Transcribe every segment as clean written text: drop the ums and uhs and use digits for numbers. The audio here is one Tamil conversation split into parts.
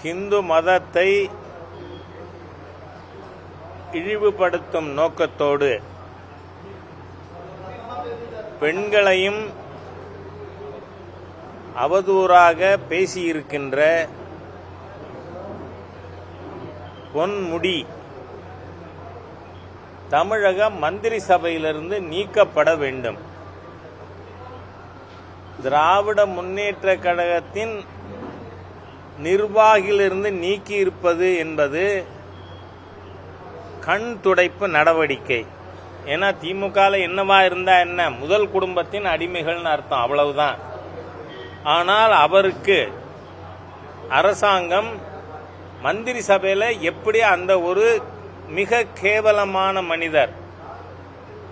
ஹிந்து மதத்தை இழிவுபடுத்தும் நோக்கத்தோடு பெண்களையும் அவதூறாக பேசியிருக்கின்ற பொன்முடி தமிழக மந்திரி சபையிலிருந்து நீக்கப்பட வேண்டும். திராவிட முன்னேற்ற கழகத்தின் நிர்வாகியிலிருந்து நீக்கியிருப்பது என்பது கண் துடைப்பு நடவடிக்கை. ஏன்னா திமுகவில் என்னவா இருந்தா என்ன, முதல் குடும்பத்தின் அடிமைகள்னு அர்த்தம், அவ்வளவுதான். ஆனால் அவருக்கு அரசாங்கம் மந்திரி சபையில் எப்படி அந்த ஒரு மிக கேவலமான மனிதர்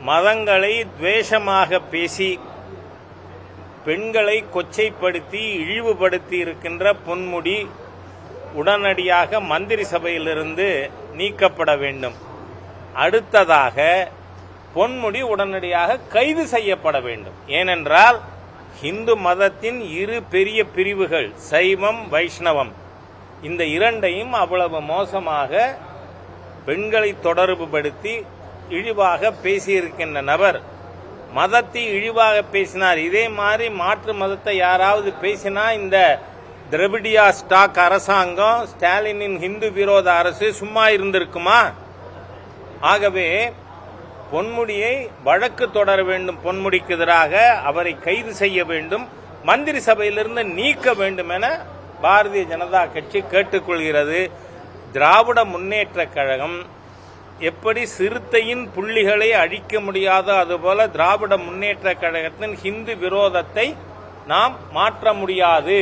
மதங்களை துவேஷமாக பேசி பெண்களை கொச்சைப்படுத்தி இழிவுபடுத்தி இருக்கின்ற பொன்முடி உடனடியாக மந்திரி சபையிலிருந்து நீக்கப்பட வேண்டும். அடுத்ததாக பொன்முடி உடனடியாக கைது செய்யப்பட வேண்டும். ஏனென்றால் இந்து மதத்தின் இரு பெரிய பிரிவுகள் சைவம் வைஷ்ணவம், இந்த இரண்டையும் அவ்வளவு மோசமாக பெண்களை தொடர்புபடுத்தி இழிவாக பேசியிருக்கின்ற நபர் மதத்தை இழிவாக பேசினார். இதே மாதிரி மாற்று மதத்தை யாராவது பேசினா இந்த திரவிடியா ஸ்டாக் அரசாங்கம், ஸ்டாலினின் இந்து விரோத அரசு சும்மா இருந்திருக்குமா? ஆகவே பொன்முடியை வழக்கு தொடர வேண்டும். பொன்முடிக்கு எதிராக அவரை கைது செய்ய வேண்டும், மந்திரி சபையிலிருந்து நீக்க வேண்டும் என பாரதிய ஜனதா கட்சி கேட்டுக்கொள்கிறது. திராவிட முன்னேற்ற கழகம் எப்படி சிறுத்தையின் புள்ளிகளை அழிக்க முடியாதோ அதுபோல திராவிட முன்னேற்ற கழகத்தின் ஹிந்து விரோதத்தை நாம் மாற்ற முடியாது.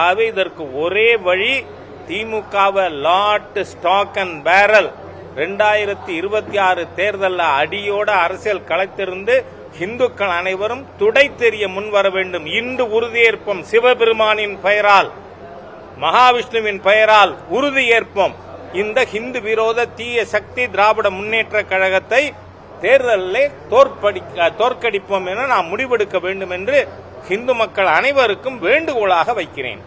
ஆகவே இதற்கு ஒரே வழி, திமுகவை லாட் ஸ்டாக் அண்ட் பேரல் 2026 தேர்தலில் அடியோட அரசியல் களத்திலிருந்து இந்துக்கள் அனைவரும் துடை தெரிய முன்வர வேண்டும். இன்று உறுதியேற்போம், சிவபெருமானின் பெயரால் மகாவிஷ்ணுவின் பெயரால் உறுதியேற்போம். இந்த ஹிந்து விரோத தீய சக்தி திராவிட முன்னேற்ற கழகத்தை தேர்தலில் தோற்கடிப்போம் என நாம் முடிவெடுக்க வேண்டும் என்று ஹிந்து மக்கள் அனைவருக்கும் வேண்டுகோளாக வைக்கிறேன்.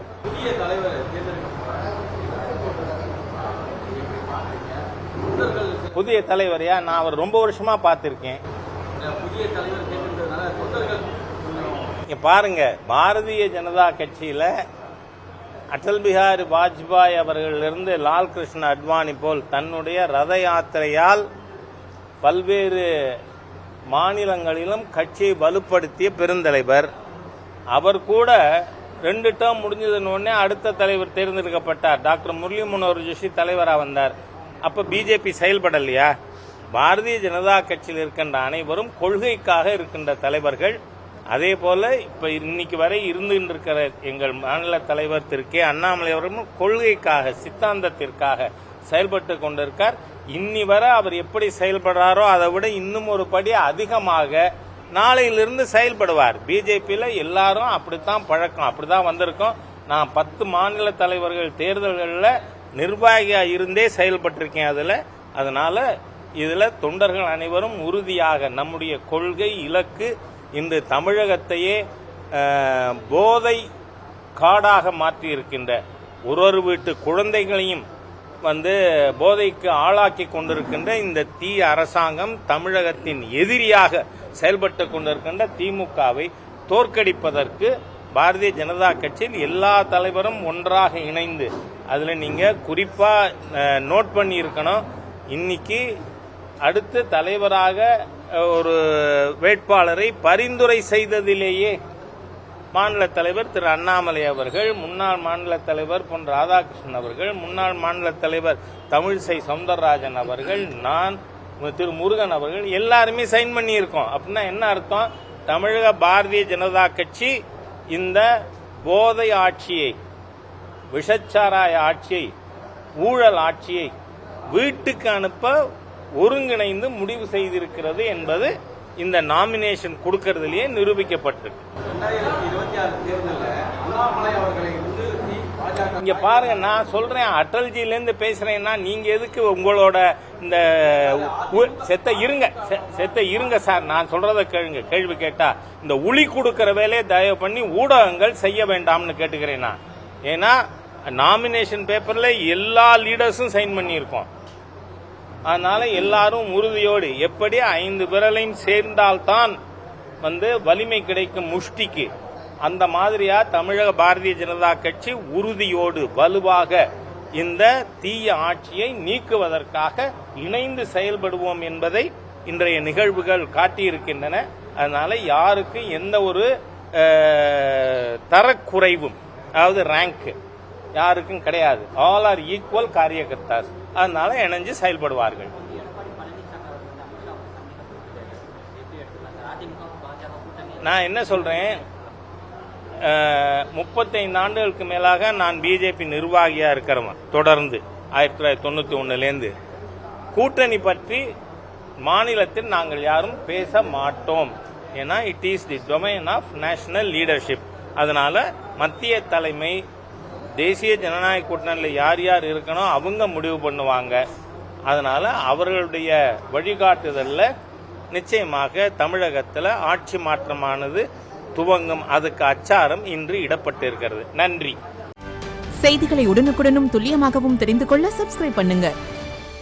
புதிய தலைவரையா நான் அவர் ரொம்ப வருஷமா பார்த்திருக்கேன். பாருங்க, பாரதிய ஜனதா கட்சியில அடல் பிஹாரி வாஜ்பாய் அவர்களிலிருந்து லால் கிருஷ்ண அத்வானி போல் தன்னுடைய ரத யாத்திரையால் பல்வேறு மாநிலங்களிலும் கட்சியை வலுப்படுத்திய பெருந்தலைவர். அவர் கூட 2 டேர்ம் முடிஞ்சதுன்னு அடுத்த தலைவர் தேர்ந்தெடுக்கப்பட்டார். டாக்டர் முரளி மனோகர் ஜோஷி தலைவராக வந்தார். அப்ப பிஜேபி செயல்படலையா? பாரதிய ஜனதா கட்சியில் இருக்கின்ற அனைவரும் கொள்கைக்காக இருக்கின்ற தலைவர்கள். அதே போல இப்ப இன்னைக்கு வரை இருந்திருக்கிற எங்கள் மாநில தலைவர் திரு கே அண்ணாமலை அவர்களும் கொள்கைக்காக சித்தாந்தத்திற்காக செயல்பட்டு கொண்டிருக்கார். இன்னி வரை அவர் எப்படி செயல்படுறாரோ அதை விட இன்னும் ஒரு படி அதிகமாக நாளையிலிருந்து செயல்படுவார். பிஜேபியில எல்லாரும் அப்படித்தான் பழக்கம், அப்படிதான் வந்திருக்கோம். நான் 10 மாநில தலைவர்கள் தேர்தல்களில் நிர்வாகியா இருந்தே செயல்பட்டிருக்கேன். அதனால இதுல தொண்டர்கள் அனைவரும் உறுதியாக நம்முடைய கொள்கை இலக்கு இன்று தமிழகத்தையே போதை காடாக மாற்றி இருக்கின்ற ஒரு வீட்டு குழந்தைகளையும் போதைக்கு ஆளாக்கி கொண்டிருக்கின்ற இந்த தீய அரசாங்கம் தமிழகத்தின் எதிரியாக செயல்பட்டு கொண்டிருக்கின்ற திமுகவை தோற்கடிப்பதற்கு பாரதிய ஜனதா கட்சியில் எல்லா தலைவரும் ஒன்றாக இணைந்து, அதுல நீங்க குறிப்பா நோட் பண்ணி இருக்கணும், இன்னைக்கு அடுத்த தலைவராக ஒரு வேட்பாளரை பரிந்துரை செய்ததிலேயே மாநில தலைவர் திரு அண்ணாமலை அவர்கள், முன்னாள் மாநில தலைவர் பொன் ராதாகிருஷ்ணன் அவர்கள், முன்னாள் மாநில தலைவர் தமிழிசை சவுந்தரராஜன் அவர்கள், நான் திரு முருகன் அவர்கள் எல்லாருமே சைன் பண்ணி இருக்கோம். அப்படின்னா என்ன அர்த்தம்? தமிழக பாரதிய ஜனதா கட்சி இந்த போதை ஆட்சியை, விஷச்சாராய ஆட்சியை, ஊழல் ஆட்சியை வீட்டுக்கு அனுப்ப ஒருங்கிணைந்து முடிவு செய்திருக்கிறது என்பது இந்த நாமினேஷன் கொடுக்கறதுலயே நிரூபிக்கப்பட்டிருக்கு. இங்க பாருங்க, நான் சொல்றேன், அட்டல்ஜியிலேருந்து பேசுறேன்னா நீங்க எதுக்கு உங்களோட இந்த செத்த இருங்க சார், நான் சொல்றத கேளுங்க. கேள்வி கேட்டா இந்த உளி கொடுக்கிற வேலையை தயவு பண்ணி ஊடகங்கள் செய்ய வேண்டாம்னு கேட்டுக்கிறேன் நான். ஏன்னா நாமினேஷன் பேப்பர்ல எல்லா லீடர்ஸும் சைன் பண்ணியிருக்கோம். அதனால எல்லாரும் உறுதியோடு, எப்படி 5 விரலையும் சேர்ந்தால்தான் வலிமை கிடைக்கும் முஷ்டிக்கு, அந்த மாதிரியா தமிழக பாரதிய ஜனதா கட்சி உறுதியோடு வலுவாக இந்த தீய ஆட்சியை நீக்குவதற்காக இணைந்து செயல்படுவோம் என்பதை இன்றைய நிகழ்வுகள் காட்டியிருக்கின்றன. அதனால யாருக்கு எந்த ஒரு தரக்குறைவும், அதாவது ரேங்க் யாருக்கும் கிடையாது. ஆல் ஆர் ஈக்குவல் காரியகர்த்தாஸ். அதனால இணைஞ்சு செயல்படுவார்கள். நான் என்ன சொல்றேன், 35 ஆண்டுகளுக்கு மேலாக நான் பிஜேபி நிர்வாகியா இருக்கிறவன். தொடர்ந்து 1991 கூட்டணி பற்றி மாநிலத்தில் நாங்கள் யாரும் பேச மாட்டோம். ஏன்னா it is the domain of national leadership. அதனால மத்திய தலைமை தேசிய ஜனநாயக கூட்டணியில் யார் யார் இருக்கணும் அவங்க முடிவு பண்ணுவாங்க. அதனால அவர்களுடைய வழிகாட்டுதல்ல நிச்சயமாக தமிழகத்தில் ஆட்சி மாற்றமானது துவங்கும். அதுக்கு அச்சாரம் இன்று இடப்பட்டிருக்கிறது. நன்றி. செய்திகளை உடனுக்குடனும் துல்லியமாகவும் தெரிந்து கொள்ள சப்ஸ்கிரைப் பண்ணுங்க.